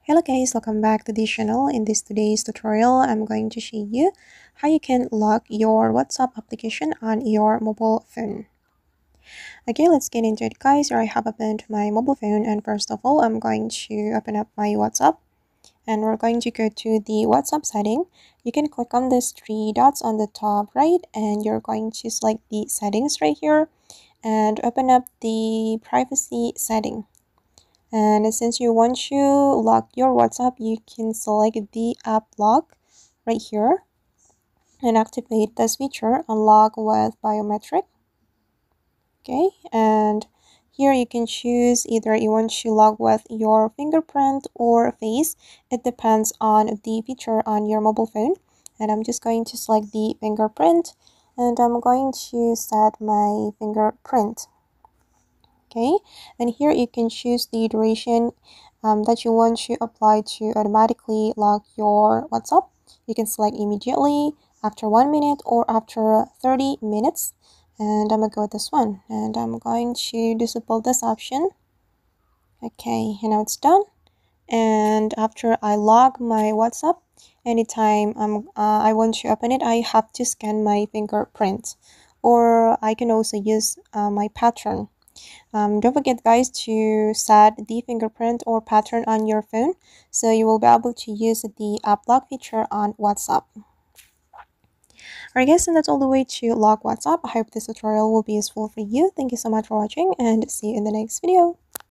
Hello guys, welcome back to the channel. In today's tutorial, I'm going to show you how you can lock your WhatsApp application on your mobile phone. Okay, let's get into it guys. Here I have opened my mobile phone, and first of all, I'm going to open up my WhatsApp and we're going to go to the WhatsApp setting. You can click on these three dots on the top right and you're going to select the settings right here and open up the privacy setting. And since you want to lock your WhatsApp, you can select the app lock right here and activate this feature, unlock with biometric. Okay, and here you can choose either you want to lock with your fingerprint or face. It depends on the feature on your mobile phone. And I'm just going to select the fingerprint and I'm going to set my fingerprint. Okay, and here you can choose the duration that you want to apply to automatically lock your WhatsApp. You can select immediately, after 1 minute, or after 30 minutes. And I'm gonna go with this one, and I'm going to disable this option. Okay, and now it's done. And after I log my WhatsApp, anytime I want to open it, I have to scan my fingerprint, or I can also use my pattern. Don't forget guys to set the fingerprint or pattern on your phone so you will be able to use the app lock feature on WhatsApp. Alright guys, and that's all the way to lock WhatsApp. I hope this tutorial will be useful for you. Thank you so much for watching and see you in the next video.